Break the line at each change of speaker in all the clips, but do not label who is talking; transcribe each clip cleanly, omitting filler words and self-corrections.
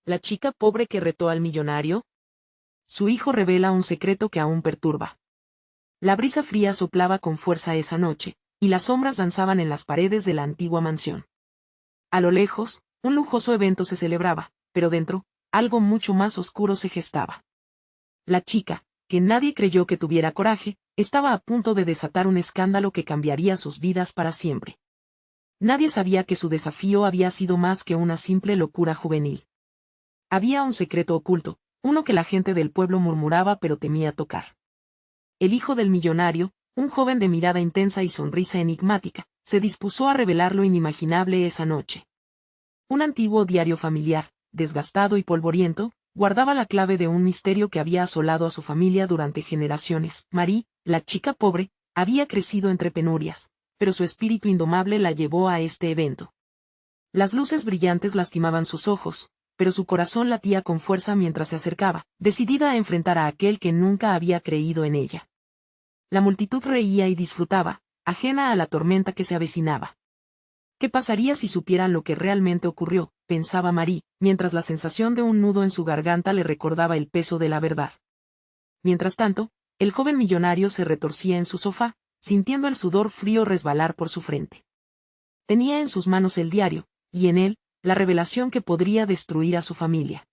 ¿La chica pobre que retó al millonario? Su hijo revela un secreto que aún perturba. La brisa fría soplaba con fuerza esa noche, y las sombras danzaban en las paredes de la antigua mansión. A lo lejos, un lujoso evento se celebraba, pero dentro, algo mucho más oscuro se gestaba. La chica, que nadie creyó que tuviera coraje, estaba a punto de desatar un escándalo que cambiaría sus vidas para siempre. Nadie sabía que su desafío había sido más que una simple locura juvenil. Había un secreto oculto, uno que la gente del pueblo murmuraba pero temía tocar. El hijo del millonario, un joven de mirada intensa y sonrisa enigmática, se dispuso a revelar lo inimaginable esa noche. Un antiguo diario familiar, desgastado y polvoriento, guardaba la clave de un misterio que había asolado a su familia durante generaciones. Marie, la chica pobre, había crecido entre penurias, pero su espíritu indomable la llevó a este evento. Las luces brillantes lastimaban sus ojos, pero su corazón latía con fuerza mientras se acercaba, decidida a enfrentar a aquel que nunca había creído en ella. La multitud reía y disfrutaba, ajena a la tormenta que se avecinaba. ¿Qué pasaría si supieran lo que realmente ocurrió?, pensaba Marie, mientras la sensación de un nudo en su garganta le recordaba el peso de la verdad. Mientras tanto, el joven millonario se retorcía en su sofá, sintiendo el sudor frío resbalar por su frente. Tenía en sus manos el diario, y en él, la revelación que podría destruir a su familia.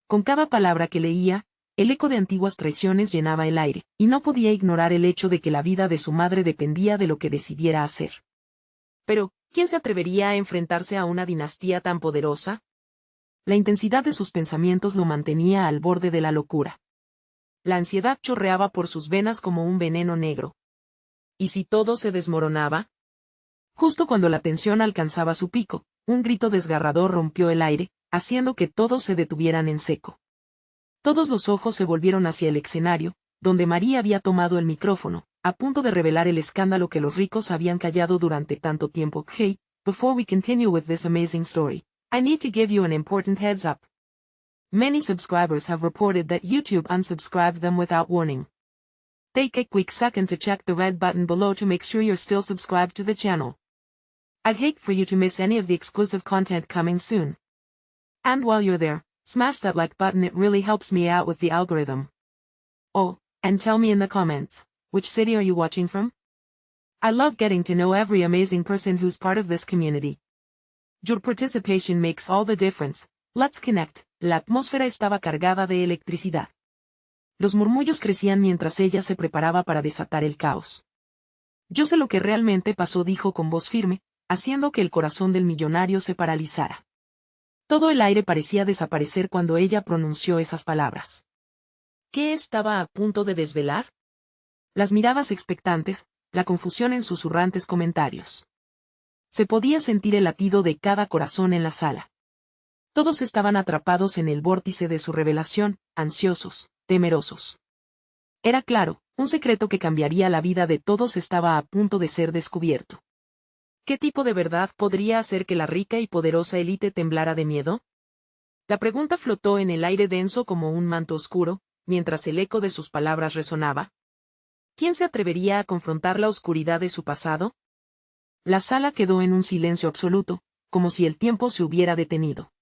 Con cada palabra que leía, el eco de antiguas traiciones llenaba el aire, y no podía ignorar el hecho de que la vida de su madre dependía de lo que decidiera hacer. Pero, ¿quién se atrevería a enfrentarse a una dinastía tan poderosa? La intensidad de sus pensamientos lo mantenía al borde de la locura. La ansiedad chorreaba por sus venas como un veneno negro. ¿Y si todo se desmoronaba? Justo cuando la tensión alcanzaba su pico, un grito desgarrador rompió el aire, haciendo que todos se detuvieran en seco. Todos los ojos se volvieron hacia el escenario, donde Marie había tomado el micrófono, a punto de revelar el escándalo que los ricos habían callado durante tanto tiempo. Hey, before we continue with this amazing story, I need to give you an important heads up. Many subscribers have reported that YouTube unsubscribed them without warning. Take a quick second to check the red button below to make sure you're still subscribed to the channel. I'd hate for you to miss any of the exclusive content coming soon. And while you're there, smash that like button, it really helps me out with the algorithm. Oh, and tell me in the comments, which city are you watching from? I love getting to know every amazing person who's part of this community. Your participation makes all the difference. Let's connect. La atmósfera estaba cargada de electricidad. Los murmullos crecían mientras ella se preparaba para desatar el caos. Yo sé lo que realmente pasó, dijo con voz firme, haciendo que el corazón del millonario se paralizara. Todo el aire parecía desaparecer cuando ella pronunció esas palabras. ¿Qué estaba a punto de desvelar? Las miradas expectantes, la confusión en susurrantes comentarios. Se podía sentir el latido de cada corazón en la sala. Todos estaban atrapados en el vórtice de su revelación, ansiosos, temerosos. Era claro, un secreto que cambiaría la vida de todos estaba a punto de ser descubierto. ¿Qué tipo de verdad podría hacer que la rica y poderosa élite temblara de miedo? La pregunta flotó en el aire denso como un manto oscuro, mientras el eco de sus palabras resonaba. ¿Quién se atrevería a confrontar la oscuridad de su pasado? La sala quedó en un silencio absoluto, como si el tiempo se hubiera detenido.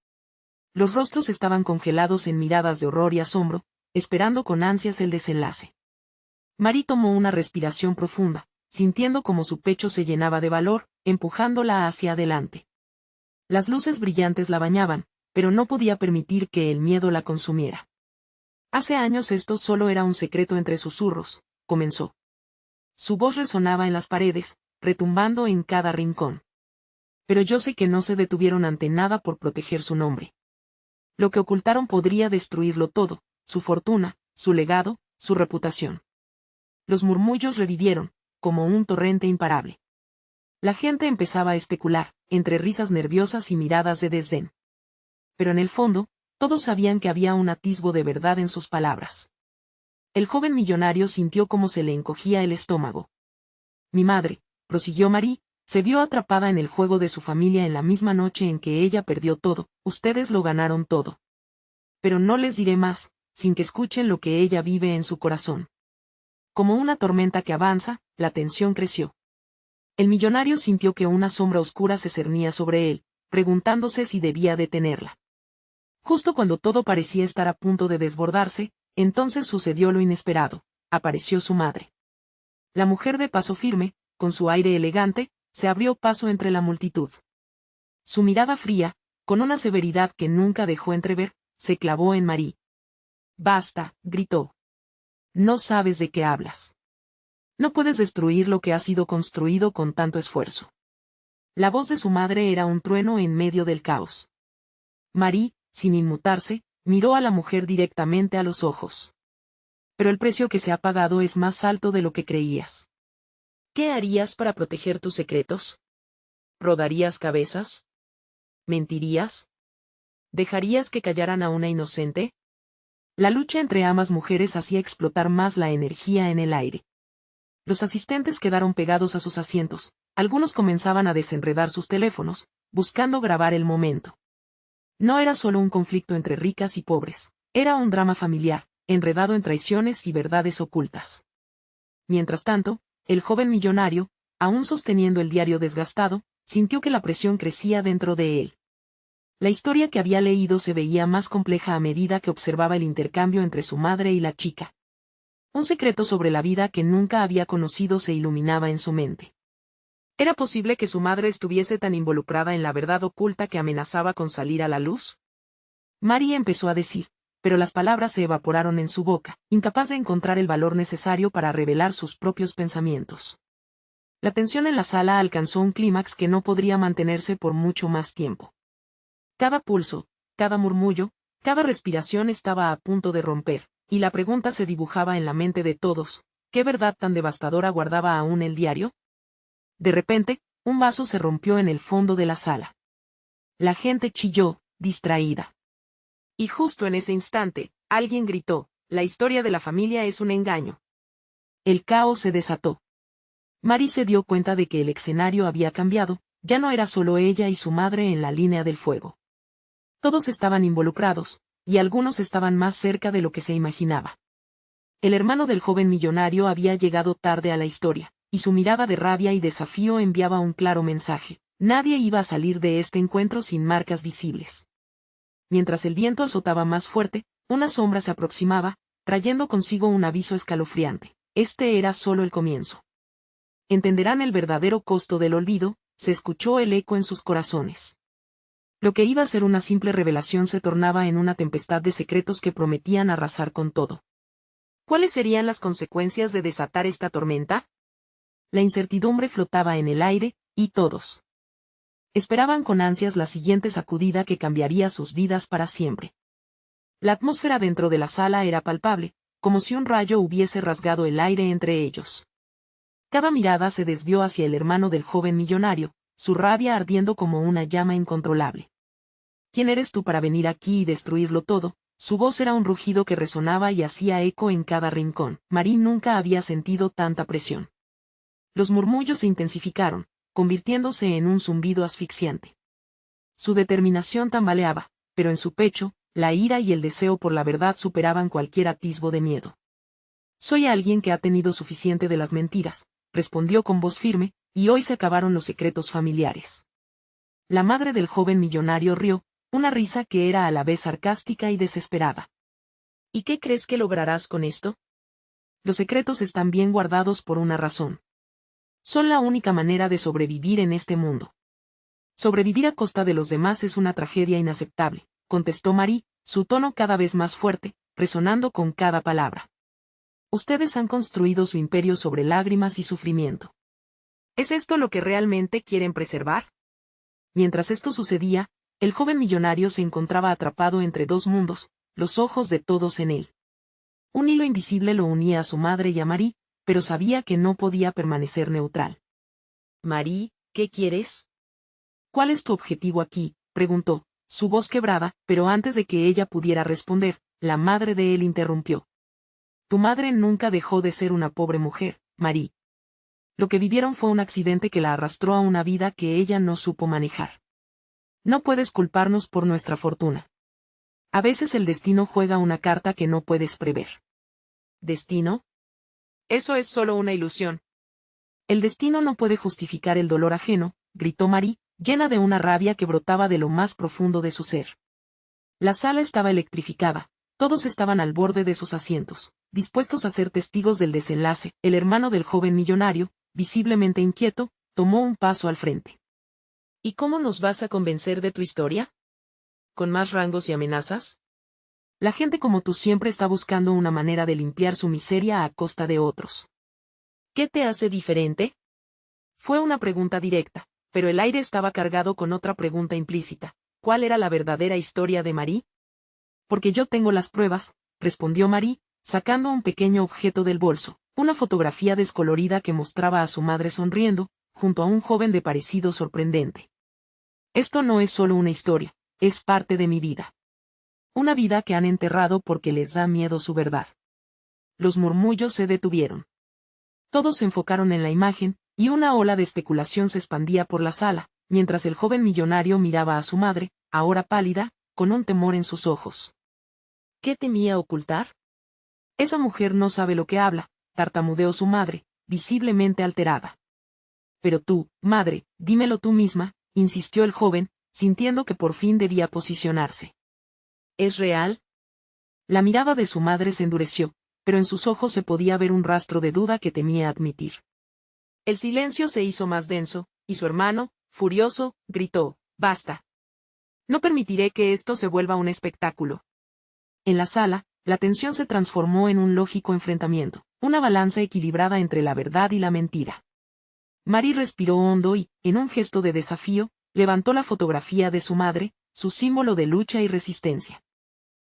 Los rostros estaban congelados en miradas de horror y asombro, esperando con ansias el desenlace. Marie tomó una respiración profunda, sintiendo como su pecho se llenaba de valor, empujándola hacia adelante. Las luces brillantes la bañaban, pero no podía permitir que el miedo la consumiera. Hace años esto solo era un secreto entre susurros, comenzó. Su voz resonaba en las paredes, retumbando en cada rincón. Pero yo sé que no se detuvieron ante nada por proteger su nombre. Lo que ocultaron podría destruirlo todo, su fortuna, su legado, su reputación. Los murmullos revivieron, como un torrente imparable. La gente empezaba a especular, entre risas nerviosas y miradas de desdén. Pero en el fondo, todos sabían que había un atisbo de verdad en sus palabras. El joven millonario sintió cómo se le encogía el estómago. Mi madre, prosiguió Marie, se vio atrapada en el juego de su familia en la misma noche en que ella perdió todo, ustedes lo ganaron todo. Pero no les diré más, sin que escuchen lo que ella vive en su corazón. Como una tormenta que avanza, la tensión creció. El millonario sintió que una sombra oscura se cernía sobre él, preguntándose si debía detenerla. Justo cuando todo parecía estar a punto de desbordarse, entonces sucedió lo inesperado. Apareció su madre. La mujer de paso firme, con su aire elegante, se abrió paso entre la multitud. Su mirada fría, con una severidad que nunca dejó entrever, se clavó en Marie. «Basta», gritó. «No sabes de qué hablas. No puedes destruir lo que ha sido construido con tanto esfuerzo». La voz de su madre era un trueno en medio del caos. Marie, sin inmutarse, miró a la mujer directamente a los ojos. «Pero el precio que se ha pagado es más alto de lo que creías. ¿Qué harías para proteger tus secretos? ¿Rodarías cabezas? ¿Mentirías? ¿Dejarías que callaran a una inocente?» La lucha entre ambas mujeres hacía explotar más la energía en el aire. Los asistentes quedaron pegados a sus asientos, algunos comenzaban a desenredar sus teléfonos, buscando grabar el momento. No era solo un conflicto entre ricas y pobres, era un drama familiar, enredado en traiciones y verdades ocultas. Mientras tanto, el joven millonario, aún sosteniendo el diario desgastado, sintió que la presión crecía dentro de él. La historia que había leído se veía más compleja a medida que observaba el intercambio entre su madre y la chica. Un secreto sobre la vida que nunca había conocido se iluminaba en su mente. ¿Era posible que su madre estuviese tan involucrada en la verdad oculta que amenazaba con salir a la luz? Marie empezó a decir, pero las palabras se evaporaron en su boca, incapaz de encontrar el valor necesario para revelar sus propios pensamientos. La tensión en la sala alcanzó un clímax que no podría mantenerse por mucho más tiempo. Cada pulso, cada murmullo, cada respiración estaba a punto de romper, y la pregunta se dibujaba en la mente de todos: ¿qué verdad tan devastadora guardaba aún el diario? De repente, un vaso se rompió en el fondo de la sala. La gente chilló, distraída. Y justo en ese instante, alguien gritó: «La historia de la familia es un engaño». El caos se desató. Marie se dio cuenta de que el escenario había cambiado, ya no era solo ella y su madre en la línea del fuego. Todos estaban involucrados, y algunos estaban más cerca de lo que se imaginaba. El hermano del joven millonario había llegado tarde a la historia, y su mirada de rabia y desafío enviaba un claro mensaje: nadie iba a salir de este encuentro sin marcas visibles. Mientras el viento azotaba más fuerte, una sombra se aproximaba, trayendo consigo un aviso escalofriante: este era solo el comienzo. Entenderán el verdadero costo del olvido, se escuchó el eco en sus corazones. Lo que iba a ser una simple revelación se tornaba en una tempestad de secretos que prometían arrasar con todo. ¿Cuáles serían las consecuencias de desatar esta tormenta? La incertidumbre flotaba en el aire, y todos esperaban con ansias la siguiente sacudida que cambiaría sus vidas para siempre. La atmósfera dentro de la sala era palpable, como si un rayo hubiese rasgado el aire entre ellos. Cada mirada se desvió hacia el hermano del joven millonario, su rabia ardiendo como una llama incontrolable. ¿Quién eres tú para venir aquí y destruirlo todo? Su voz era un rugido que resonaba y hacía eco en cada rincón. Marie nunca había sentido tanta presión. Los murmullos se intensificaron, convirtiéndose en un zumbido asfixiante. Su determinación tambaleaba, pero en su pecho, la ira y el deseo por la verdad superaban cualquier atisbo de miedo. «Soy alguien que ha tenido suficiente de las mentiras», respondió con voz firme, «y hoy se acabaron los secretos familiares». La madre del joven millonario rió, una risa que era a la vez sarcástica y desesperada. «¿Y qué crees que lograrás con esto? Los secretos están bien guardados por una razón. Son la única manera de sobrevivir en este mundo. Sobrevivir a costa de los demás es una tragedia inaceptable», contestó Marie, su tono cada vez más fuerte, resonando con cada palabra. «Ustedes han construido su imperio sobre lágrimas y sufrimiento. ¿Es esto lo que realmente quieren preservar?» Mientras esto sucedía, el joven millonario se encontraba atrapado entre dos mundos, los ojos de todos en él. Un hilo invisible lo unía a su madre y a Marie, pero sabía que no podía permanecer neutral. «Marie, ¿qué quieres? ¿Cuál es tu objetivo aquí?», preguntó, su voz quebrada, pero antes de que ella pudiera responder, la madre de él interrumpió. «Tu madre nunca dejó de ser una pobre mujer, Marie. Lo que vivieron fue un accidente que la arrastró a una vida que ella no supo manejar. No puedes culparnos por nuestra fortuna. A veces el destino juega una carta que no puedes prever». ¿Destino? Eso es solo una ilusión. «El destino no puede justificar el dolor ajeno», gritó Marie, llena de una rabia que brotaba de lo más profundo de su ser. La sala estaba electrificada. Todos estaban al borde de sus asientos, dispuestos a ser testigos del desenlace. El hermano del joven millonario, visiblemente inquieto, tomó un paso al frente. ¿Y cómo nos vas a convencer de tu historia? ¿Con más rangos y amenazas? La gente como tú siempre está buscando una manera de limpiar su miseria a costa de otros. ¿Qué te hace diferente? Fue una pregunta directa, pero el aire estaba cargado con otra pregunta implícita. ¿Cuál era la verdadera historia de Marie? Porque yo tengo las pruebas, respondió Marie, sacando un pequeño objeto del bolso, una fotografía descolorida que mostraba a su madre sonriendo, junto a un joven de parecido sorprendente. Esto no es solo una historia, es parte de mi vida. Una vida que han enterrado porque les da miedo su verdad. Los murmullos se detuvieron. Todos se enfocaron en la imagen, y una ola de especulación se expandía por la sala, mientras el joven millonario miraba a su madre, ahora pálida, con un temor en sus ojos. ¿Qué temía ocultar? Esa mujer no sabe lo que habla, tartamudeó su madre, visiblemente alterada. Pero tú, madre, dímelo tú misma, insistió el joven, sintiendo que por fin debía posicionarse. ¿Es real? La mirada de su madre se endureció, pero en sus ojos se podía ver un rastro de duda que temía admitir. El silencio se hizo más denso, y su hermano, furioso, gritó, «¡Basta! No permitiré que esto se vuelva un espectáculo». En la sala, la tensión se transformó en un lógico enfrentamiento, una balanza equilibrada entre la verdad y la mentira. Marie respiró hondo y, en un gesto de desafío, levantó la fotografía de su madre, su símbolo de lucha y resistencia.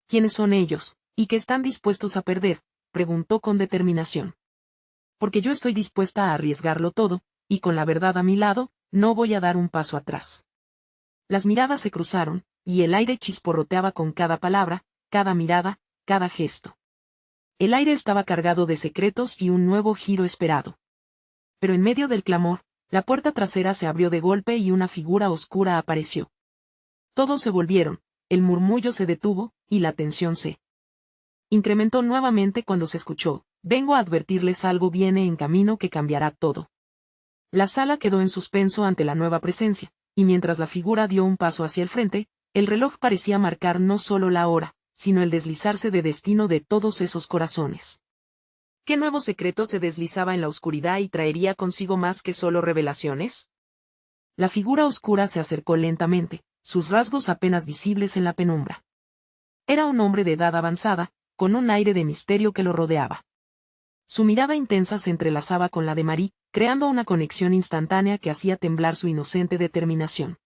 ¿Quiénes son ellos, y qué están dispuestos a perder?, preguntó con determinación. Porque yo estoy dispuesta a arriesgarlo todo, y con la verdad a mi lado, no voy a dar un paso atrás. Las miradas se cruzaron, y el aire chisporroteaba con cada palabra, cada mirada, cada gesto. El aire estaba cargado de secretos y un nuevo giro esperado. Pero en medio del clamor, la puerta trasera se abrió de golpe y una figura oscura apareció. Todos se volvieron, el murmullo se detuvo, y la tensión se incrementó nuevamente cuando se escuchó, «Vengo a advertirles algo viene en camino que cambiará todo». La sala quedó en suspenso ante la nueva presencia, y mientras la figura dio un paso hacia el frente, el reloj parecía marcar no solo la hora, sino el deslizarse de destino de todos esos corazones. ¿Qué nuevo secreto se deslizaba en la oscuridad y traería consigo más que solo revelaciones? La figura oscura se acercó lentamente, sus rasgos apenas visibles en la penumbra. Era un hombre de edad avanzada, con un aire de misterio que lo rodeaba. Su mirada intensa se entrelazaba con la de Marie, creando una conexión instantánea que hacía temblar su inocente determinación.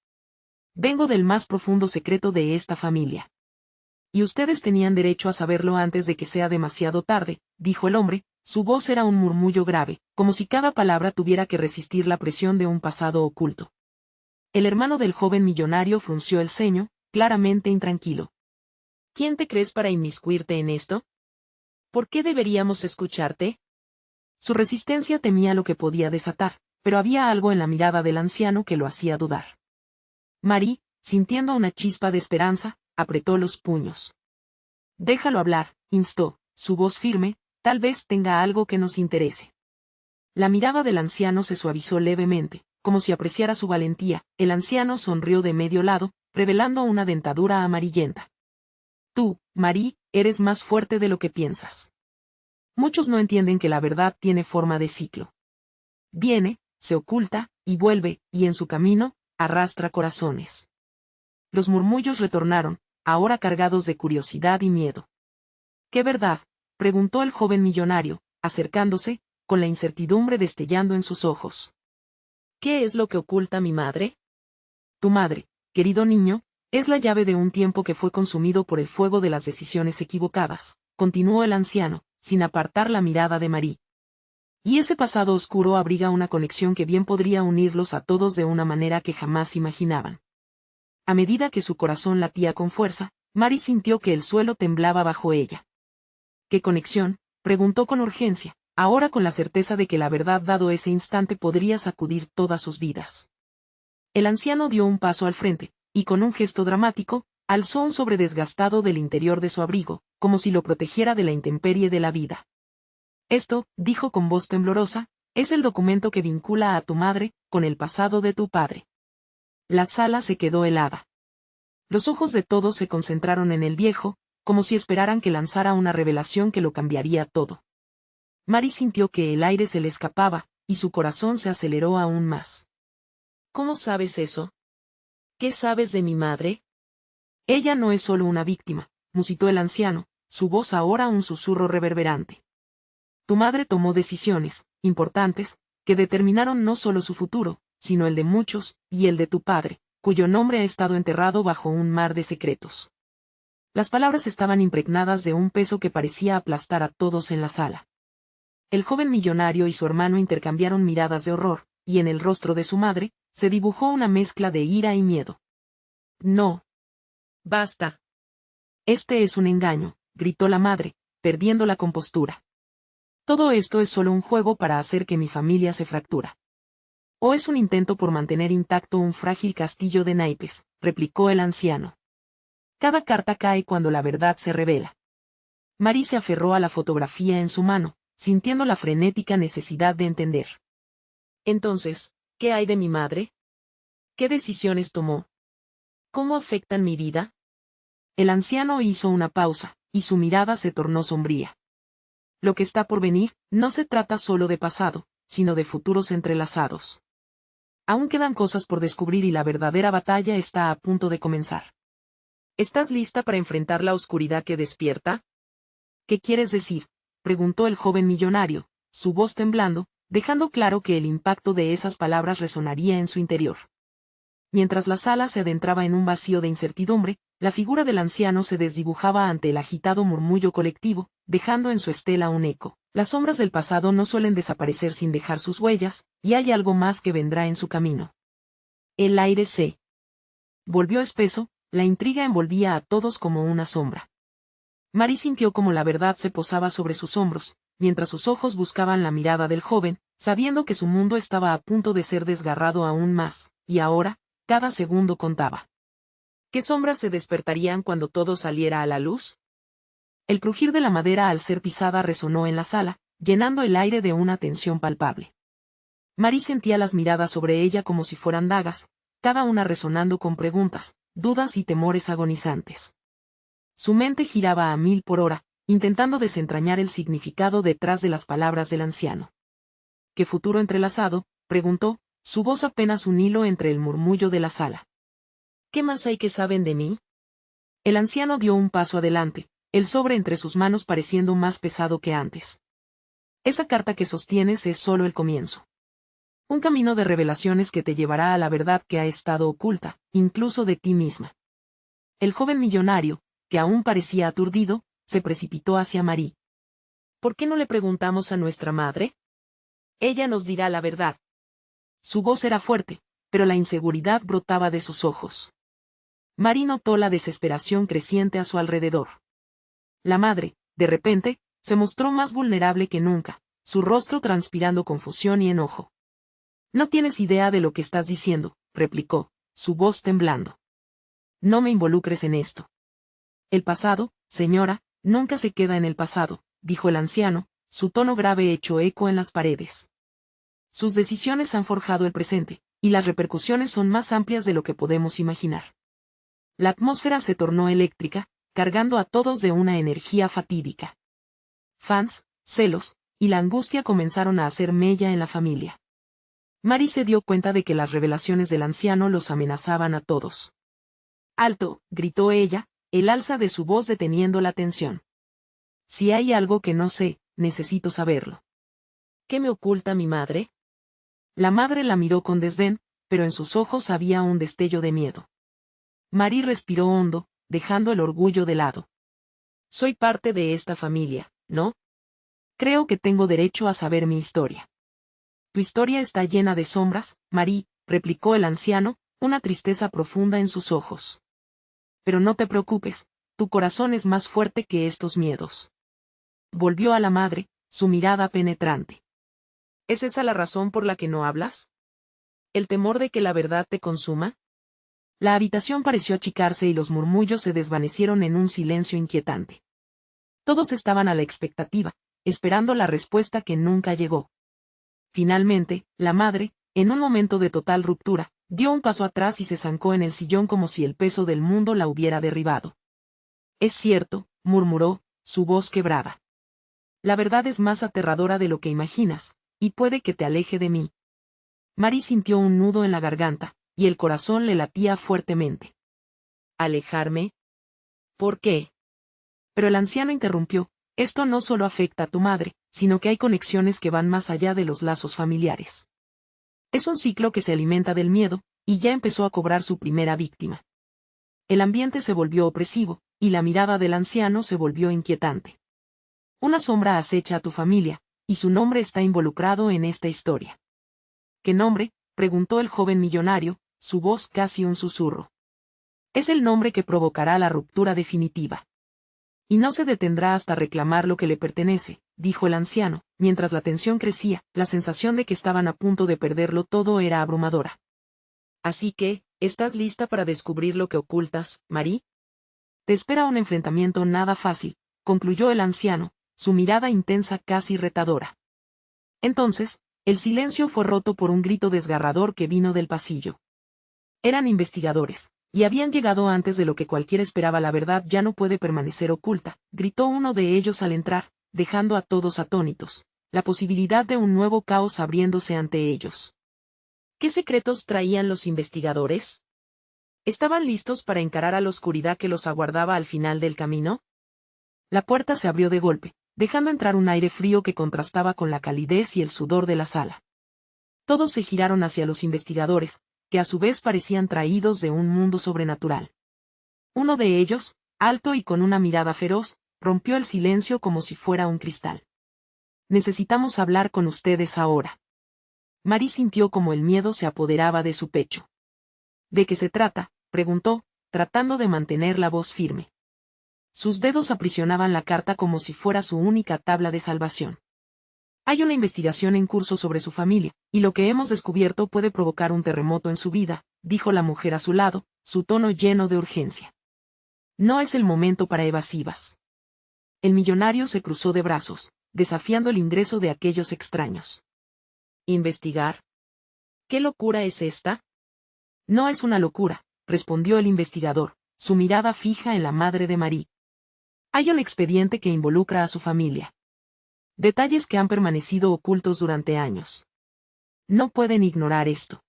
«Vengo del más profundo secreto de esta familia. Y ustedes tenían derecho a saberlo antes de que sea demasiado tarde», dijo el hombre, su voz era un murmullo grave, como si cada palabra tuviera que resistir la presión de un pasado oculto. El hermano del joven millonario frunció el ceño, claramente intranquilo. «¿Quién te crees para inmiscuirte en esto? ¿Por qué deberíamos escucharte?» Su resistencia temía lo que podía desatar, pero había algo en la mirada del anciano que lo hacía dudar. Marie, sintiendo una chispa de esperanza, apretó los puños. «Déjalo hablar», instó, su voz firme, «tal vez tenga algo que nos interese». La mirada del anciano se suavizó levemente, como si apreciara su valentía. El anciano sonrió de medio lado, revelando una dentadura amarillenta. «Tú, Marie, eres más fuerte de lo que piensas. Muchos no entienden que la verdad tiene forma de ciclo. Viene, se oculta, y vuelve, y en su camino, arrastra corazones». Los murmullos retornaron, ahora cargados de curiosidad y miedo. «¿Qué verdad?», preguntó el joven millonario, acercándose, con la incertidumbre destellando en sus ojos. «¿Qué es lo que oculta mi madre?». «Tu madre, querido niño, es la llave de un tiempo que fue consumido por el fuego de las decisiones equivocadas», continuó el anciano, sin apartar la mirada de Marie. «Y ese pasado oscuro abriga una conexión que bien podría unirlos a todos de una manera que jamás imaginaban». A medida que su corazón latía con fuerza, Marie sintió que el suelo temblaba bajo ella. «¿Qué conexión?», preguntó con urgencia, ahora con la certeza de que la verdad dado ese instante podría sacudir todas sus vidas. El anciano dio un paso al frente, y con un gesto dramático, alzó un sobre desgastado del interior de su abrigo, como si lo protegiera de la intemperie de la vida. «Esto», dijo con voz temblorosa, «es el documento que vincula a tu madre con el pasado de tu padre». La sala se quedó helada. Los ojos de todos se concentraron en el viejo, como si esperaran que lanzara una revelación que lo cambiaría todo. Mary sintió que el aire se le escapaba, y su corazón se aceleró aún más. ¿Cómo sabes eso? ¿Qué sabes de mi madre? Ella no es solo una víctima, musitó el anciano, su voz ahora un susurro reverberante. Tu madre tomó decisiones, importantes, que determinaron no solo su futuro, sino el de muchos, y el de tu padre, cuyo nombre ha estado enterrado bajo un mar de secretos. Las palabras estaban impregnadas de un peso que parecía aplastar a todos en la sala. El joven millonario y su hermano intercambiaron miradas de horror, y en el rostro de su madre, se dibujó una mezcla de ira y miedo. No. Basta. Este es un engaño, gritó la madre, perdiendo la compostura. Todo esto es solo un juego para hacer que mi familia se fractura. O es un intento por mantener intacto un frágil castillo de naipes, replicó el anciano. Cada carta cae cuando la verdad se revela. Mary se aferró a la fotografía en su mano, sintiendo la frenética necesidad de entender. Entonces, ¿qué hay de mi madre? ¿Qué decisiones tomó? ¿Cómo afectan mi vida? El anciano hizo una pausa, y su mirada se tornó sombría. Lo que está por venir, no se trata solo de pasado, sino de futuros entrelazados. Aún quedan cosas por descubrir y la verdadera batalla está a punto de comenzar. ¿Estás lista para enfrentar la oscuridad que despierta? ¿Qué quieres decir?, preguntó el joven millonario, su voz temblando, dejando claro que el impacto de esas palabras resonaría en su interior. Mientras la sala se adentraba en un vacío de incertidumbre, la figura del anciano se desdibujaba ante el agitado murmullo colectivo, dejando en su estela un eco. Las sombras del pasado no suelen desaparecer sin dejar sus huellas, y hay algo más que vendrá en su camino. El aire se volvió espeso, la intriga envolvía a todos como una sombra. Mary sintió como la verdad se posaba sobre sus hombros, mientras sus ojos buscaban la mirada del joven, sabiendo que su mundo estaba a punto de ser desgarrado aún más, y ahora, cada segundo contaba. ¿Qué sombras se despertarían cuando todo saliera a la luz? El crujir de la madera al ser pisada resonó en la sala, llenando el aire de una tensión palpable. Mary sentía las miradas sobre ella como si fueran dagas, cada una resonando con preguntas, dudas y temores agonizantes. Su mente giraba a 1000 por hora, intentando desentrañar el significado detrás de las palabras del anciano. ¿Qué futuro entrelazado?, preguntó, su voz apenas un hilo entre el murmullo de la sala. ¿Qué más hay que saben de mí? El anciano dio un paso adelante, el sobre entre sus manos pareciendo más pesado que antes. Esa carta que sostienes es solo el comienzo. Un camino de revelaciones que te llevará a la verdad que ha estado oculta, incluso de ti misma. El joven millonario, que aún parecía aturdido, se precipitó hacia Mary. ¿Por qué no le preguntamos a nuestra madre? Ella nos dirá la verdad. Su voz era fuerte, pero la inseguridad brotaba de sus ojos. Mary notó la desesperación creciente a su alrededor. La madre, de repente, se mostró más vulnerable que nunca, su rostro transpirando confusión y enojo. No tienes idea de lo que estás diciendo, replicó, su voz temblando. No me involucres en esto. El pasado, señora, nunca se queda en el pasado, dijo el anciano, su tono grave echó eco en las paredes. Sus decisiones han forjado el presente, y las repercusiones son más amplias de lo que podemos imaginar. La atmósfera se tornó eléctrica, cargando a todos de una energía fatídica. Fans, celos, y la angustia comenzaron a hacer mella en la familia. Mary se dio cuenta de que las revelaciones del anciano los amenazaban a todos. ¡Alto!, gritó ella, el alza de su voz deteniendo la tensión. Si hay algo que no sé, necesito saberlo. ¿Qué me oculta mi madre? La madre la miró con desdén, pero en sus ojos había un destello de miedo. Mary respiró hondo, dejando el orgullo de lado. Soy parte de esta familia, ¿no? Creo que tengo derecho a saber mi historia. Tu historia está llena de sombras, Mary, replicó el anciano, una tristeza profunda en sus ojos. Pero no te preocupes, tu corazón es más fuerte que estos miedos. Volvió a la madre, su mirada penetrante. ¿Es esa la razón por la que no hablas? ¿El temor de que la verdad te consuma? La habitación pareció achicarse y los murmullos se desvanecieron en un silencio inquietante. Todos estaban a la expectativa, esperando la respuesta que nunca llegó. Finalmente, la madre, en un momento de total ruptura, Dio un paso atrás y se zancó en el sillón como si el peso del mundo la hubiera derribado. Es cierto, murmuró, su voz quebrada. La verdad es más aterradora de lo que imaginas, y puede que te aleje de mí. Mary sintió un nudo en la garganta, y el corazón le latía fuertemente. ¿Alejarme? ¿Por qué? Pero el anciano interrumpió, esto no solo afecta a tu madre, sino que hay conexiones que van más allá de los lazos familiares. Es un ciclo que se alimenta del miedo, y ya empezó a cobrar su primera víctima. El ambiente se volvió opresivo, y la mirada del anciano se volvió inquietante. Una sombra acecha a tu familia, y su nombre está involucrado en esta historia. ¿Qué nombre?, preguntó el joven millonario, su voz casi un susurro. Es el nombre que provocará la ruptura definitiva. Y no se detendrá hasta reclamar lo que le pertenece, dijo el anciano, mientras la tensión crecía, la sensación de que estaban a punto de perderlo todo era abrumadora. Así que, ¿estás lista para descubrir lo que ocultas, Mary? Te espera un enfrentamiento nada fácil, concluyó el anciano, su mirada intensa casi retadora. Entonces, el silencio fue roto por un grito desgarrador que vino del pasillo. Eran investigadores, y habían llegado antes de lo que cualquiera esperaba. La verdad ya no puede permanecer oculta, gritó uno de ellos al entrar, dejando a todos atónitos, la posibilidad de un nuevo caos abriéndose ante ellos. ¿Qué secretos traían los investigadores? ¿Estaban listos para encarar a la oscuridad que los aguardaba al final del camino? La puerta se abrió de golpe, dejando entrar un aire frío que contrastaba con la calidez y el sudor de la sala. Todos se giraron hacia los investigadores, que a su vez parecían traídos de un mundo sobrenatural. Uno de ellos, alto y con una mirada feroz, rompió el silencio como si fuera un cristal. Necesitamos hablar con ustedes ahora. Mary sintió como el miedo se apoderaba de su pecho. ¿De qué se trata?, preguntó, tratando de mantener la voz firme. Sus dedos aprisionaban la carta como si fuera su única tabla de salvación. Hay una investigación en curso sobre su familia, y lo que hemos descubierto puede provocar un terremoto en su vida, dijo la mujer a su lado, su tono lleno de urgencia. No es el momento para evasivas. El millonario se cruzó de brazos, desafiando el ingreso de aquellos extraños. ¿Investigar? ¿Qué locura es esta? No es una locura, respondió el investigador, su mirada fija en la madre de Mary. Hay un expediente que involucra a su familia. Detalles que han permanecido ocultos durante años. No pueden ignorar esto.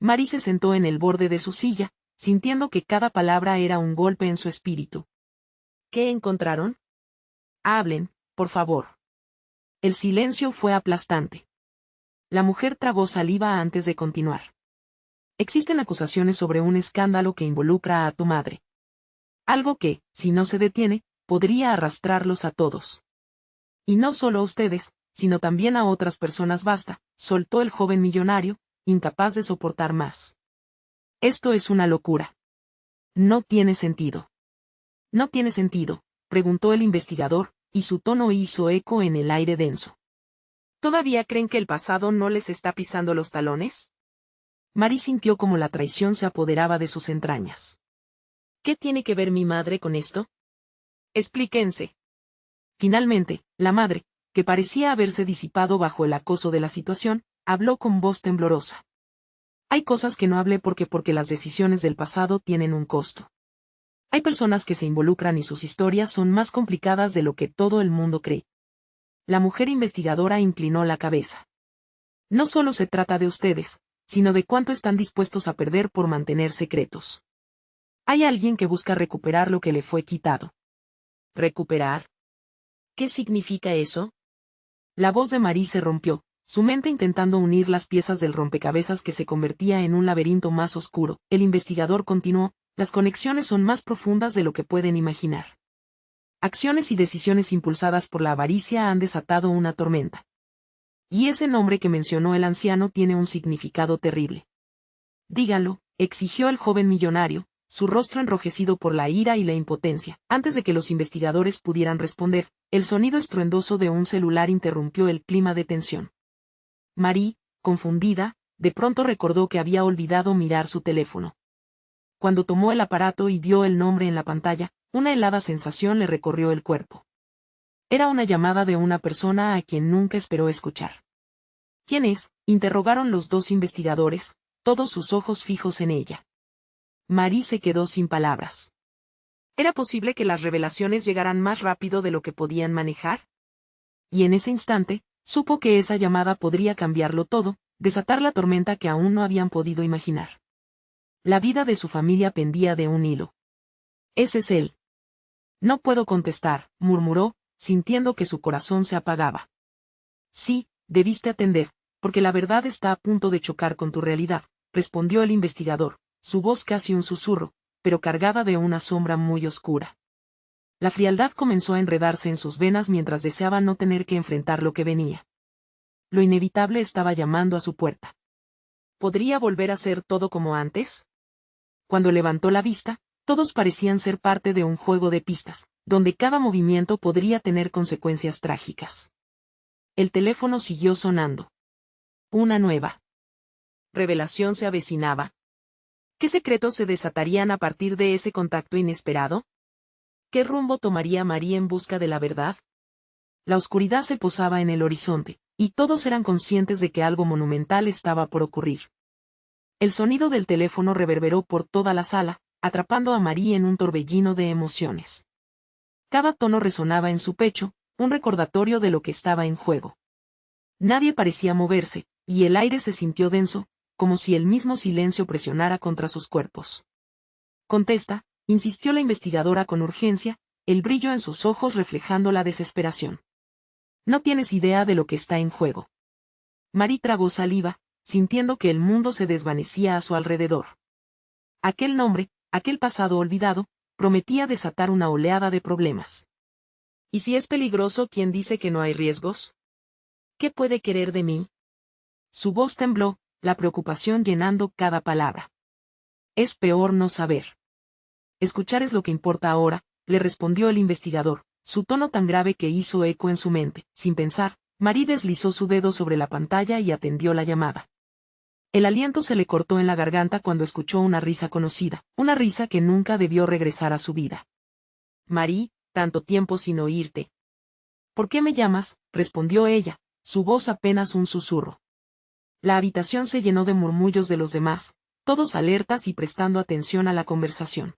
Mary se sentó en el borde de su silla, sintiendo que cada palabra era un golpe en su espíritu. ¿Qué encontraron? Hablen, por favor. El silencio fue aplastante. La mujer tragó saliva antes de continuar. Existen acusaciones sobre un escándalo que involucra a tu madre. Algo que, si no se detiene, podría arrastrarlos a todos. Y no solo a ustedes, sino también a otras personas. Basta, soltó el joven millonario, incapaz de soportar más. Esto es una locura. No tiene sentido. ¿No tiene sentido?, preguntó el investigador, y su tono hizo eco en el aire denso. ¿Todavía creen que el pasado no les está pisando los talones? Mary sintió como la traición se apoderaba de sus entrañas. ¿Qué tiene que ver mi madre con esto? Explíquense. Finalmente, la madre, que parecía haberse disipado bajo el acoso de la situación, habló con voz temblorosa. Hay cosas que no hablé porque las decisiones del pasado tienen un costo. Hay personas que se involucran y sus historias son más complicadas de lo que todo el mundo cree. La mujer investigadora inclinó la cabeza. No solo se trata de ustedes, sino de cuánto están dispuestos a perder por mantener secretos. Hay alguien que busca recuperar lo que le fue quitado. ¿Recuperar? ¿Qué significa eso? La voz de Mary se rompió, su mente intentando unir las piezas del rompecabezas que se convertía en un laberinto más oscuro. El investigador continuó, las conexiones son más profundas de lo que pueden imaginar. Acciones y decisiones impulsadas por la avaricia han desatado una tormenta. Y ese nombre que mencionó el anciano tiene un significado terrible. Díganlo, exigió el joven millonario, su rostro enrojecido por la ira y la impotencia. Antes de que los investigadores pudieran responder, el sonido estruendoso de un celular interrumpió el clima de tensión. Mary, confundida, de pronto recordó que había olvidado mirar su teléfono. Cuando tomó el aparato y vio el nombre en la pantalla, una helada sensación le recorrió el cuerpo. Era una llamada de una persona a quien nunca esperó escuchar. ¿Quién es?, interrogaron los dos investigadores, todos sus ojos fijos en ella. Marie se quedó sin palabras. ¿Era posible que las revelaciones llegaran más rápido de lo que podían manejar? Y en ese instante, supo que esa llamada podría cambiarlo todo, desatar la tormenta que aún no habían podido imaginar. La vida de su familia pendía de un hilo. Ese es él. No puedo contestar, murmuró, sintiendo que su corazón se apagaba. Sí, debiste atender, porque la verdad está a punto de chocar con tu realidad, respondió el investigador, su voz casi un susurro, pero cargada de una sombra muy oscura. La frialdad comenzó a enredarse en sus venas mientras deseaba no tener que enfrentar lo que venía. Lo inevitable estaba llamando a su puerta. ¿Podría volver a ser todo como antes? Cuando levantó la vista, todos parecían ser parte de un juego de pistas, donde cada movimiento podría tener consecuencias trágicas. El teléfono siguió sonando. Una nueva revelación se avecinaba. ¿Qué secretos se desatarían a partir de ese contacto inesperado? ¿Qué rumbo tomaría Marie en busca de la verdad? La oscuridad se posaba en el horizonte, y todos eran conscientes de que algo monumental estaba por ocurrir. El sonido del teléfono reverberó por toda la sala, atrapando a Marie en un torbellino de emociones. Cada tono resonaba en su pecho, un recordatorio de lo que estaba en juego. Nadie parecía moverse, y el aire se sintió denso, como si el mismo silencio presionara contra sus cuerpos. Contesta, insistió la investigadora con urgencia, el brillo en sus ojos reflejando la desesperación. No tienes idea de lo que está en juego. Marie tragó saliva, sintiendo que el mundo se desvanecía a su alrededor. Aquel nombre, aquel pasado olvidado, prometía desatar una oleada de problemas. ¿Y si es peligroso quien dice que no hay riesgos? ¿Qué puede querer de mí? Su voz tembló, la preocupación llenando cada palabra. Es peor no saber. Escuchar es lo que importa ahora, le respondió el investigador, su tono tan grave que hizo eco en su mente. Sin pensar, Marie deslizó su dedo sobre la pantalla y atendió la llamada. El aliento se le cortó en la garganta cuando escuchó una risa conocida, una risa que nunca debió regresar a su vida. Marie, tanto tiempo sin oírte. ¿Por qué me llamas?, respondió ella, su voz apenas un susurro. La habitación se llenó de murmullos de los demás, todos alertas y prestando atención a la conversación.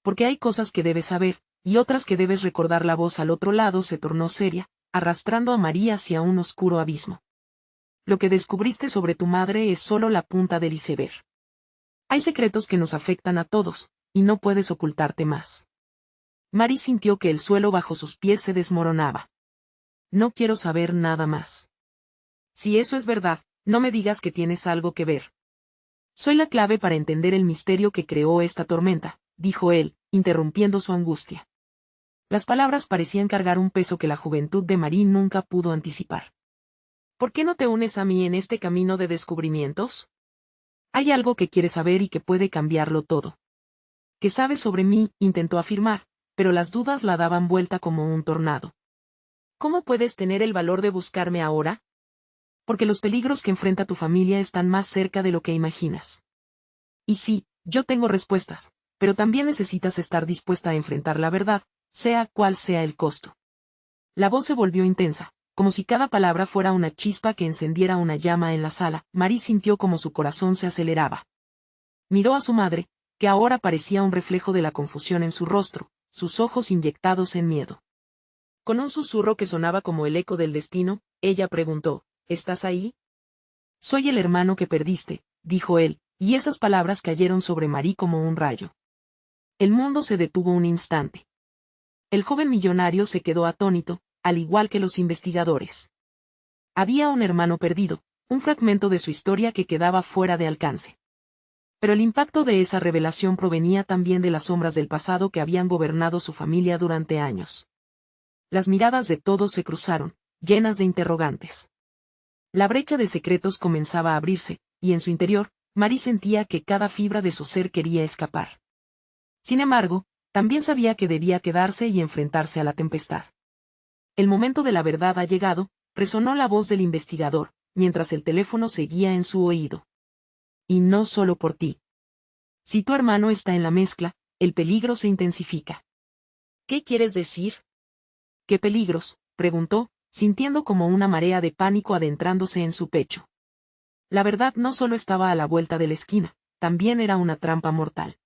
Porque hay cosas que debes saber, y otras que debes recordar. La voz al otro lado se tornó seria, arrastrando a Marie hacia un oscuro abismo. Lo que descubriste sobre tu madre es solo la punta del iceberg. Hay secretos que nos afectan a todos, y no puedes ocultarte más. Marie sintió que el suelo bajo sus pies se desmoronaba. No quiero saber nada más. Si eso es verdad, no me digas que tienes algo que ver. Soy la clave para entender el misterio que creó esta tormenta, dijo él, interrumpiendo su angustia. Las palabras parecían cargar un peso que la juventud de Marie nunca pudo anticipar. ¿Por qué no te unes a mí en este camino de descubrimientos? Hay algo que quieres saber y que puede cambiarlo todo. ¿Qué sabes sobre mí?, intentó afirmar, pero las dudas la daban vuelta como un tornado. ¿Cómo puedes tener el valor de buscarme ahora? Porque los peligros que enfrenta tu familia están más cerca de lo que imaginas. Y sí, yo tengo respuestas, pero también necesitas estar dispuesta a enfrentar la verdad, sea cual sea el costo. La voz se volvió intensa, como si cada palabra fuera una chispa que encendiera una llama en la sala. Marie sintió como su corazón se aceleraba. Miró a su madre, que ahora parecía un reflejo de la confusión en su rostro, sus ojos inyectados en miedo. Con un susurro que sonaba como el eco del destino, ella preguntó, ¿estás ahí? Soy el hermano que perdiste, dijo él, y esas palabras cayeron sobre Marie como un rayo. El mundo se detuvo un instante. El joven millonario se quedó atónito, al igual que los investigadores. Había un hermano perdido, un fragmento de su historia que quedaba fuera de alcance. Pero el impacto de esa revelación provenía también de las sombras del pasado que habían gobernado su familia durante años. Las miradas de todos se cruzaron, llenas de interrogantes. La brecha de secretos comenzaba a abrirse, y en su interior, Marie sentía que cada fibra de su ser quería escapar. Sin embargo, también sabía que debía quedarse y enfrentarse a la tempestad. El momento de la verdad ha llegado, resonó la voz del investigador, mientras el teléfono seguía en su oído. Y no solo por ti. Si tu hermano está en la mezcla, el peligro se intensifica. ¿Qué quieres decir? ¿Qué peligros?, preguntó, sintiendo como una marea de pánico adentrándose en su pecho. La verdad no solo estaba a la vuelta de la esquina, también era una trampa mortal.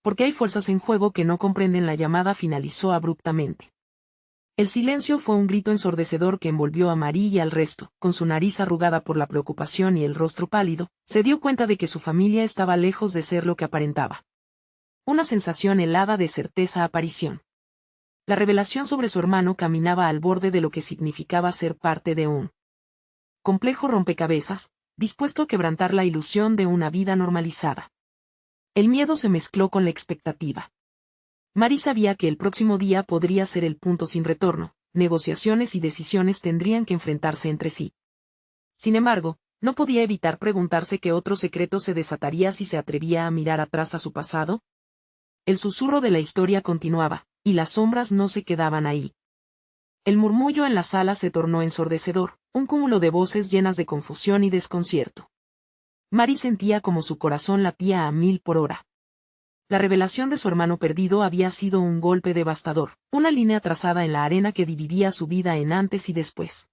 Porque hay fuerzas en juego que no comprenden. La llamada finalizó abruptamente. El silencio fue un grito ensordecedor que envolvió a Marie y al resto. Con su nariz arrugada por la preocupación y el rostro pálido, se dio cuenta de que su familia estaba lejos de ser lo que aparentaba. Una sensación helada de certeza aparición. La revelación sobre su hermano caminaba al borde de lo que significaba ser parte de un complejo rompecabezas, dispuesto a quebrantar la ilusión de una vida normalizada. El miedo se mezcló con la expectativa. Marie sabía que el próximo día podría ser el punto sin retorno, negociaciones y decisiones tendrían que enfrentarse entre sí. Sin embargo, no podía evitar preguntarse qué otro secreto se desataría si se atrevía a mirar atrás a su pasado. El susurro de la historia continuaba, y las sombras no se quedaban ahí. El murmullo en la sala se tornó ensordecedor, un cúmulo de voces llenas de confusión y desconcierto. Marie sentía como su corazón latía a 1000 por hora. La revelación de su hermano perdido había sido un golpe devastador, una línea trazada en la arena que dividía su vida en antes y después.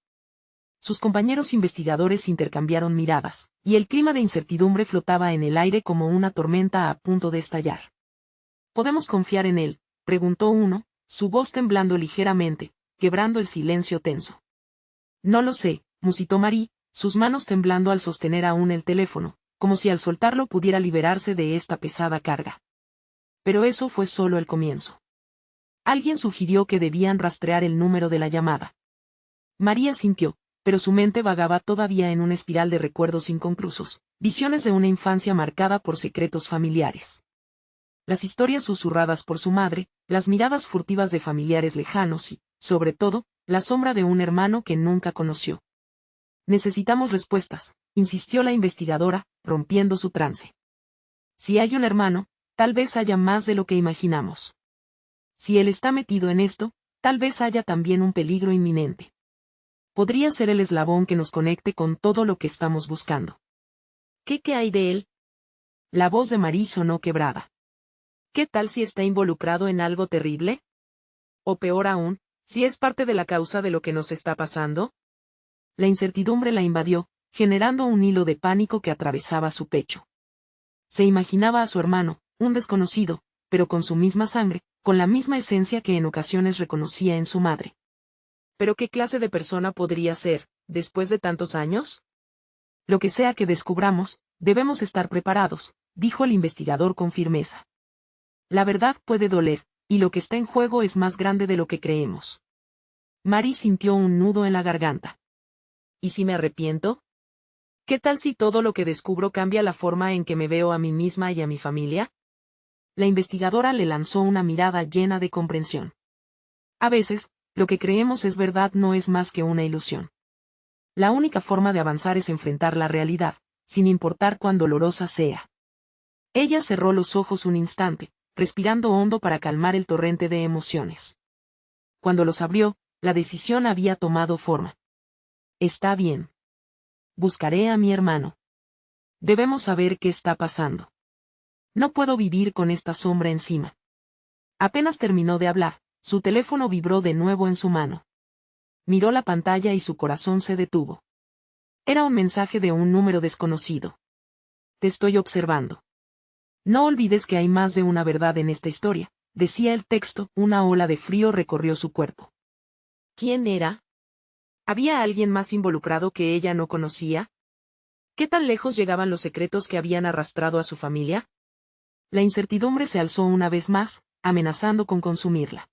Sus compañeros investigadores intercambiaron miradas, y el clima de incertidumbre flotaba en el aire como una tormenta a punto de estallar. ¿Podemos confiar en él?, preguntó uno, su voz temblando ligeramente, quebrando el silencio tenso. No lo sé, musitó Marie, sus manos temblando al sostener aún el teléfono, como si al soltarlo pudiera liberarse de esta pesada carga. Pero eso fue solo el comienzo. Alguien sugirió que debían rastrear el número de la llamada. María sintió, pero su mente vagaba todavía en una espiral de recuerdos inconclusos, visiones de una infancia marcada por secretos familiares. Las historias susurradas por su madre, las miradas furtivas de familiares lejanos y, sobre todo, la sombra de un hermano que nunca conoció. Necesitamos respuestas, insistió la investigadora, rompiendo su trance. Si hay un hermano, tal vez haya más de lo que imaginamos. Si él está metido en esto, tal vez haya también un peligro inminente. Podría ser el eslabón que nos conecte con todo lo que estamos buscando. ¿Qué hay de él? La voz de Marie sonó quebrada. ¿Qué tal si está involucrado en algo terrible? O peor aún, si es parte de la causa de lo que nos está pasando. La incertidumbre la invadió, generando un hilo de pánico que atravesaba su pecho. Se imaginaba a su hermano, un desconocido, pero con su misma sangre, con la misma esencia que en ocasiones reconocía en su madre. ¿Pero qué clase de persona podría ser, después de tantos años? Lo que sea que descubramos, debemos estar preparados, dijo el investigador con firmeza. La verdad puede doler, y lo que está en juego es más grande de lo que creemos. Marie sintió un nudo en la garganta. ¿Y si me arrepiento? ¿Qué tal si todo lo que descubro cambia la forma en que me veo a mí misma y a mi familia? La investigadora le lanzó una mirada llena de comprensión. A veces, lo que creemos es verdad no es más que una ilusión. La única forma de avanzar es enfrentar la realidad, sin importar cuán dolorosa sea. Ella cerró los ojos un instante, respirando hondo para calmar el torrente de emociones. Cuando los abrió, la decisión había tomado forma. Está bien. Buscaré a mi hermano. Debemos saber qué está pasando. No puedo vivir con esta sombra encima. Apenas terminó de hablar, su teléfono vibró de nuevo en su mano. Miró la pantalla y su corazón se detuvo. Era un mensaje de un número desconocido. Te estoy observando. No olvides que hay más de una verdad en esta historia, decía el texto. Una ola de frío recorrió su cuerpo. ¿Quién era? ¿Había alguien más involucrado que ella no conocía? ¿Qué tan lejos llegaban los secretos que habían arrastrado a su familia? La incertidumbre se alzó una vez más, amenazando con consumirla.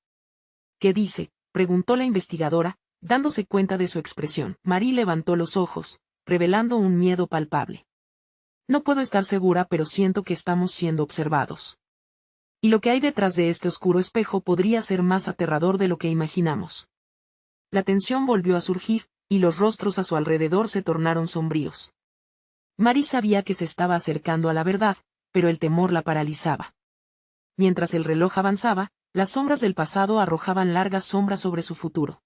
¿Qué dice?, preguntó la investigadora, dándose cuenta de su expresión. Marie levantó los ojos, revelando un miedo palpable. No puedo estar segura, pero siento que estamos siendo observados. Y lo que hay detrás de este oscuro espejo podría ser más aterrador de lo que imaginamos. La tensión volvió a surgir, y los rostros a su alrededor se tornaron sombríos. Marie sabía que se estaba acercando a la verdad, pero el temor la paralizaba. Mientras el reloj avanzaba, las sombras del pasado arrojaban largas sombras sobre su futuro.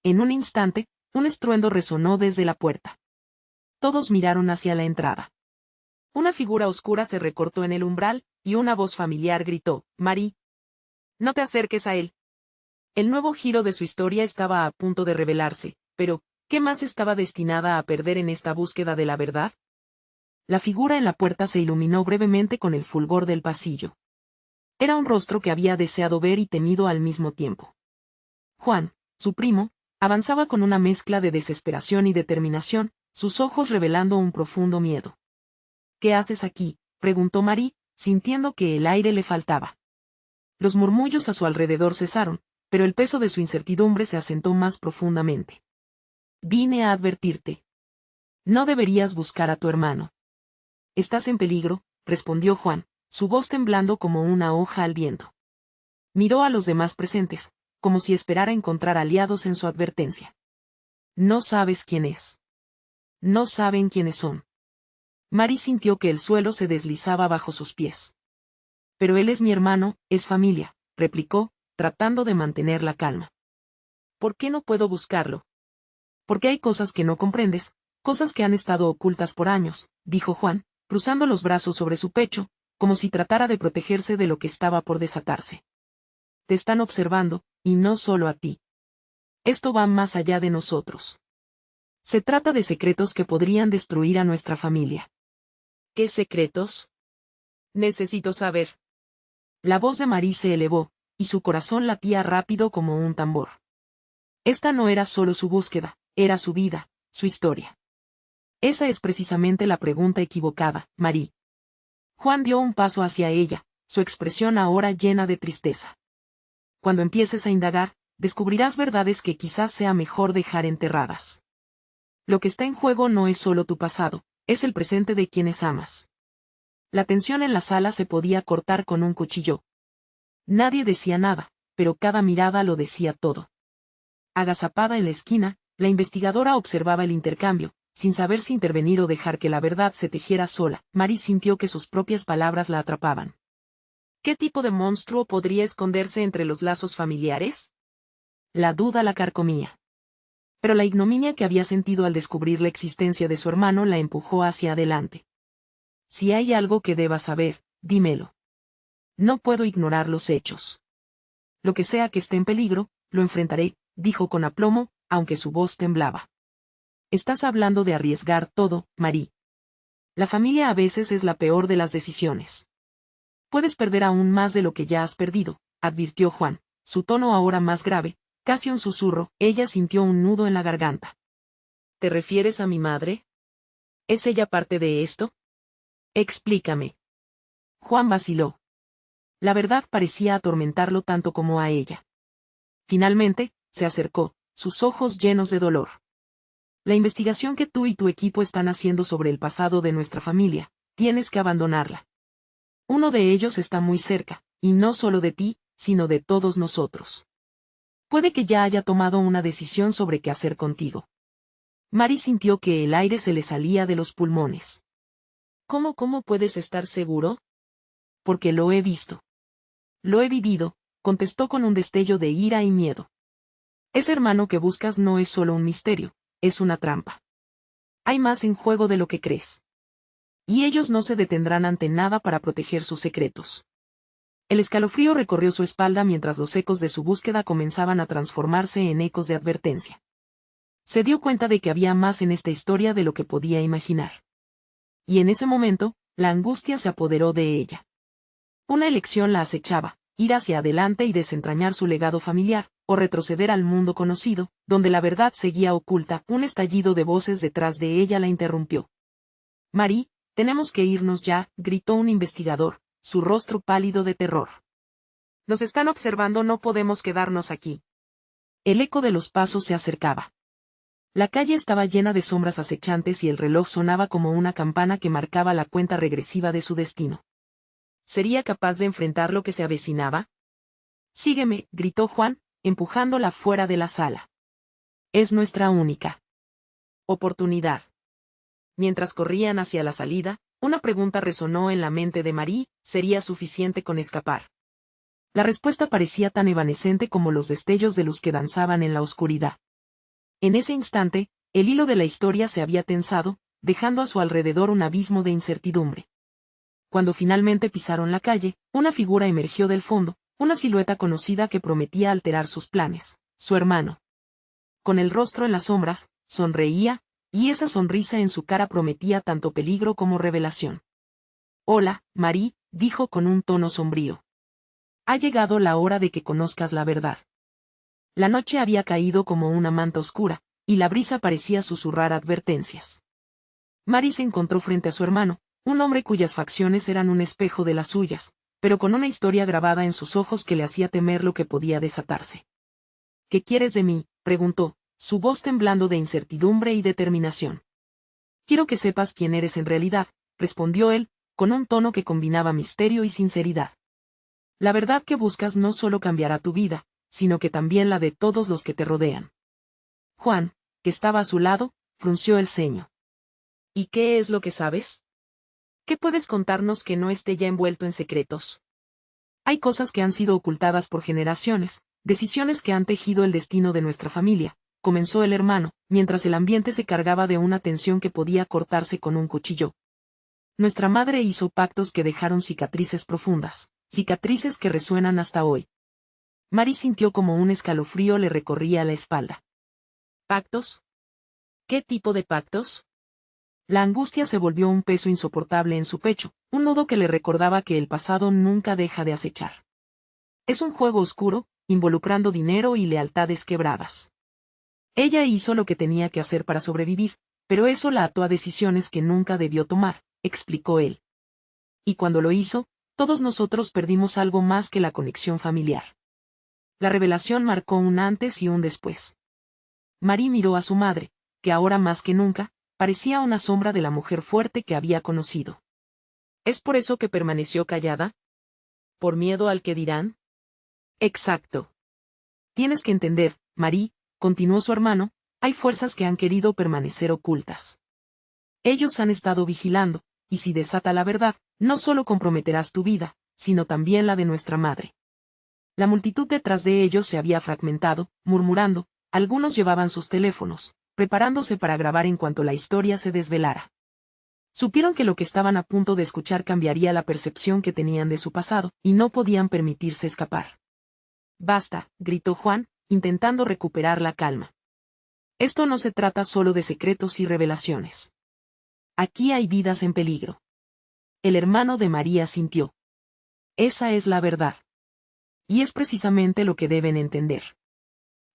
En un instante, un estruendo resonó desde la puerta. Todos miraron hacia la entrada. Una figura oscura se recortó en el umbral, y una voz familiar gritó: «Marie, no te acerques a él». El nuevo giro de su historia estaba a punto de revelarse, pero, ¿Qué más estaba destinada a perder en esta búsqueda de la verdad? La figura en la puerta se iluminó brevemente con el fulgor del pasillo. Era un rostro que había deseado ver y temido al mismo tiempo. Juan, su primo, avanzaba con una mezcla de desesperación y determinación, sus ojos revelando un profundo miedo. ¿Qué haces aquí?, preguntó Marie, sintiendo que el aire le faltaba. Los murmullos a su alrededor cesaron, pero el peso de su incertidumbre se asentó más profundamente. Vine a advertirte. No deberías buscar a tu hermano. Estás en peligro, respondió Juan, su voz temblando como una hoja al viento. Miró a los demás presentes, como si esperara encontrar aliados en su advertencia. No sabes quién es. No saben quiénes son. Marie sintió que el suelo se deslizaba bajo sus pies. Pero él es mi hermano, es familia, replicó, tratando de mantener la calma. ¿Por qué no puedo buscarlo? Porque hay cosas que no comprendes, cosas que han estado ocultas por años, dijo Juan, cruzando los brazos sobre su pecho, como si tratara de protegerse de lo que estaba por desatarse. Te están observando, y no solo a ti. Esto va más allá de nosotros. Se trata de secretos que podrían destruir a nuestra familia. ¿Qué secretos? Necesito saber. La voz de Marie se elevó, y su corazón latía rápido como un tambor. Esta no era solo su búsqueda, era su vida, su historia. Esa es precisamente la pregunta equivocada, Marie. Juan dio un paso hacia ella, su expresión ahora llena de tristeza. Cuando empieces a indagar, descubrirás verdades que quizás sea mejor dejar enterradas. Lo que está en juego no es solo tu pasado, es el presente de quienes amas. La tensión en la sala se podía cortar con un cuchillo. Nadie decía nada, pero cada mirada lo decía todo. Agazapada en la esquina, la investigadora observaba el intercambio, sin saber si intervenir o dejar que la verdad se tejiera sola. Marie sintió que sus propias palabras la atrapaban. ¿Qué tipo de monstruo podría esconderse entre los lazos familiares? La duda la carcomía. Pero la ignominia que había sentido al descubrir la existencia de su hermano la empujó hacia adelante. Si hay algo que deba saber, dímelo. No puedo ignorar los hechos. Lo que sea que esté en peligro, lo enfrentaré, dijo con aplomo, aunque su voz temblaba. Estás hablando de arriesgar todo, Marie. La familia a veces es la peor de las decisiones. Puedes perder aún más de lo que ya has perdido, advirtió Juan, su tono ahora más grave, casi un susurro. Ella sintió un nudo en la garganta. ¿Te refieres a mi madre? ¿Es ella parte de esto? Explícame. Juan vaciló. La verdad parecía atormentarlo tanto como a ella. Finalmente, se acercó, sus ojos llenos de dolor. La investigación que tú y tu equipo están haciendo sobre el pasado de nuestra familia, tienes que abandonarla. Uno de ellos está muy cerca, y no solo de ti, sino de todos nosotros. Puede que ya haya tomado una decisión sobre qué hacer contigo. Marie sintió que el aire se le salía de los pulmones. ¿Cómo puedes estar seguro? Porque lo he visto. Lo he vivido, contestó con un destello de ira y miedo. Ese hermano que buscas no es solo un misterio, es una trampa. Hay más en juego de lo que crees. Y ellos no se detendrán ante nada para proteger sus secretos. El escalofrío recorrió su espalda mientras los ecos de su búsqueda comenzaban a transformarse en ecos de advertencia. Se dio cuenta de que había más en esta historia de lo que podía imaginar. Y en ese momento, la angustia se apoderó de ella. Una elección la acechaba, ir hacia adelante y desentrañar su legado familiar, o retroceder al mundo conocido, donde la verdad seguía oculta. Un estallido de voces detrás de ella la interrumpió. Marie, tenemos que irnos ya, gritó un investigador, su rostro pálido de terror. Nos están observando, no podemos quedarnos aquí. El eco de los pasos se acercaba. La calle estaba llena de sombras acechantes y el reloj sonaba como una campana que marcaba la cuenta regresiva de su destino. ¿Sería capaz de enfrentar lo que se avecinaba? Sígueme, gritó Juan, empujándola fuera de la sala. Es nuestra única oportunidad. Mientras corrían hacia la salida, una pregunta resonó en la mente de Marie: ¿sería suficiente con escapar? La respuesta parecía tan evanescente como los destellos de luz que danzaban en la oscuridad. En ese instante, el hilo de la historia se había tensado, dejando a su alrededor un abismo de incertidumbre. Cuando finalmente pisaron la calle, una figura emergió del fondo, una silueta conocida que prometía alterar sus planes: su hermano. Con el rostro en las sombras, sonreía, y esa sonrisa en su cara prometía tanto peligro como revelación. «Hola, Marie», dijo con un tono sombrío. «Ha llegado la hora de que conozcas la verdad». La noche había caído como una manta oscura, y la brisa parecía susurrar advertencias. Marie se encontró frente a su hermano, un hombre cuyas facciones eran un espejo de las suyas, pero con una historia grabada en sus ojos que le hacía temer lo que podía desatarse. «¿Qué quieres de mí?», preguntó, su voz temblando de incertidumbre y determinación. «Quiero que sepas quién eres en realidad», respondió él, con un tono que combinaba misterio y sinceridad. «La verdad que buscas no solo cambiará tu vida, sino que también la de todos los que te rodean». Juan, que estaba a su lado, frunció el ceño. «¿Y qué es lo que sabes? ¿Qué puedes contarnos que no esté ya envuelto en secretos?» «Hay cosas que han sido ocultadas por generaciones, decisiones que han tejido el destino de nuestra familia», comenzó el hermano, mientras el ambiente se cargaba de una tensión que podía cortarse con un cuchillo. «Nuestra madre hizo pactos que dejaron cicatrices profundas, cicatrices que resuenan hasta hoy». Marie sintió como un escalofrío le recorría la espalda. «¿Pactos? ¿Qué tipo de pactos?». La angustia se volvió un peso insoportable en su pecho, un nudo que le recordaba que el pasado nunca deja de acechar. «Es un juego oscuro, involucrando dinero y lealtades quebradas. Ella hizo lo que tenía que hacer para sobrevivir, pero eso la ató a decisiones que nunca debió tomar», explicó él. «Y cuando lo hizo, todos nosotros perdimos algo más que la conexión familiar». La revelación marcó un antes y un después. Marie miró a su madre, que ahora más que nunca, parecía una sombra de la mujer fuerte que había conocido. «¿Es por eso que permaneció callada? ¿Por miedo al que dirán?». «Exacto. Tienes que entender, Marie», continuó su hermano, «hay fuerzas que han querido permanecer ocultas. Ellos han estado vigilando, y si desata la verdad, no solo comprometerás tu vida, sino también la de nuestra madre». La multitud detrás de ellos se había fragmentado, murmurando, algunos llevaban sus teléfonos, preparándose para grabar en cuanto la historia se desvelara. Supieron que lo que estaban a punto de escuchar cambiaría la percepción que tenían de su pasado, y no podían permitirse escapar. «Basta», gritó Juan, intentando recuperar la calma. «Esto no se trata solo de secretos y revelaciones. Aquí hay vidas en peligro». El hermano de María sintió. «Esa es la verdad. Y es precisamente lo que deben entender.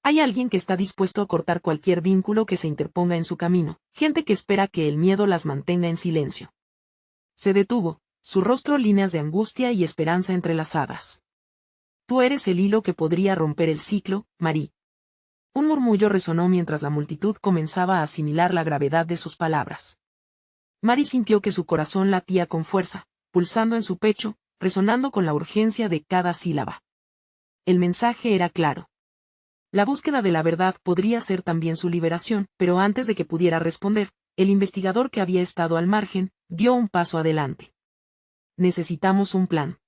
Hay alguien que está dispuesto a cortar cualquier vínculo que se interponga en su camino, gente que espera que el miedo las mantenga en silencio». Se detuvo, su rostro líneas de angustia y esperanza entrelazadas. «Tú eres el hilo que podría romper el ciclo, Marie». Un murmullo resonó mientras la multitud comenzaba a asimilar la gravedad de sus palabras. Marie sintió que su corazón latía con fuerza, pulsando en su pecho, resonando con la urgencia de cada sílaba. El mensaje era claro. La búsqueda de la verdad podría ser también su liberación, pero antes de que pudiera responder, el investigador que había estado al margen, dio un paso adelante. «Necesitamos un plan.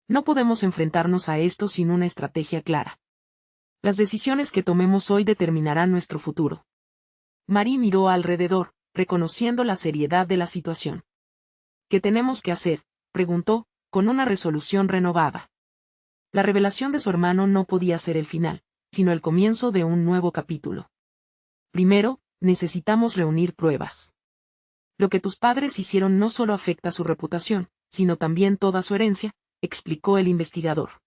No podemos enfrentarnos a esto sin una estrategia clara. Las decisiones que tomemos hoy determinarán nuestro futuro». Marie miró alrededor, reconociendo la seriedad de la situación. «¿Qué tenemos que hacer?», preguntó, con una resolución renovada. La revelación de su hermano no podía ser el final, sino el comienzo de un nuevo capítulo. «Primero, necesitamos reunir pruebas. Lo que tus padres hicieron no solo afecta su reputación, sino también toda su herencia», explicó el investigador.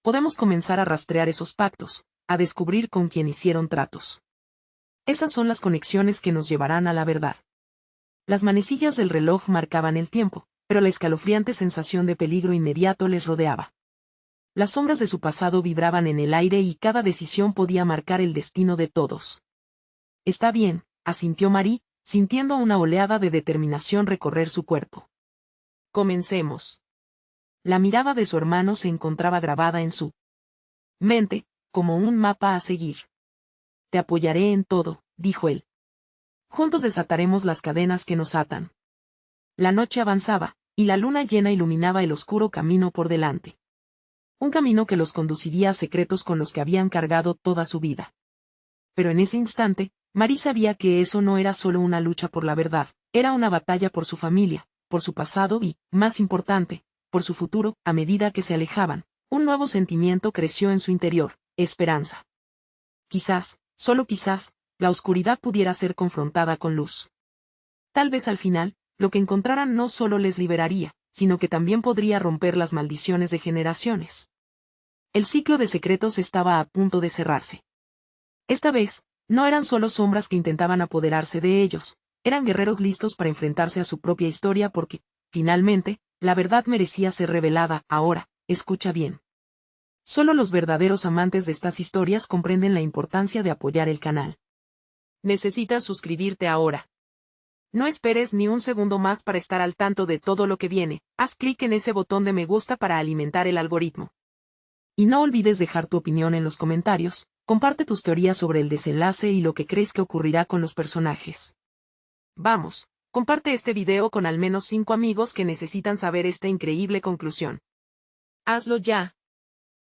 «Podemos comenzar a rastrear esos pactos, a descubrir con quién hicieron tratos. Esas son las conexiones que nos llevarán a la verdad». Las manecillas del reloj marcaban el tiempo, pero la escalofriante sensación de peligro inmediato les rodeaba. Las sombras de su pasado vibraban en el aire y cada decisión podía marcar el destino de todos. «Está bien», asintió Marie, sintiendo una oleada de determinación recorrer su cuerpo. «Comencemos». La mirada de su hermano se encontraba grabada en su mente, como un mapa a seguir. «Te apoyaré en todo», dijo él. «Juntos desataremos las cadenas que nos atan». La noche avanzaba, y la luna llena iluminaba el oscuro camino por delante. Un camino que los conduciría a secretos con los que habían cargado toda su vida. Pero en ese instante, Marie sabía que eso no era solo una lucha por la verdad, era una batalla por su familia, por su pasado y, más importante, por su futuro. A medida que se alejaban, un nuevo sentimiento creció en su interior: esperanza. Quizás, solo quizás, la oscuridad pudiera ser confrontada con luz. Tal vez al final, lo que encontraran no solo les liberaría, sino que también podría romper las maldiciones de generaciones. El ciclo de secretos estaba a punto de cerrarse. Esta vez, no eran solo sombras que intentaban apoderarse de ellos, eran guerreros listos para enfrentarse a su propia historia porque, finalmente, la verdad merecía ser revelada. Ahora, escucha bien. Solo los verdaderos amantes de estas historias comprenden la importancia de apoyar el canal. Necesitas suscribirte ahora. No esperes ni un segundo más para estar al tanto de todo lo que viene, haz clic en ese botón de me gusta para alimentar el algoritmo. Y no olvides dejar tu opinión en los comentarios, comparte tus teorías sobre el desenlace y lo que crees que ocurrirá con los personajes. Vamos, comparte este video con al menos 5 amigos que necesitan saber esta increíble conclusión. Hazlo ya.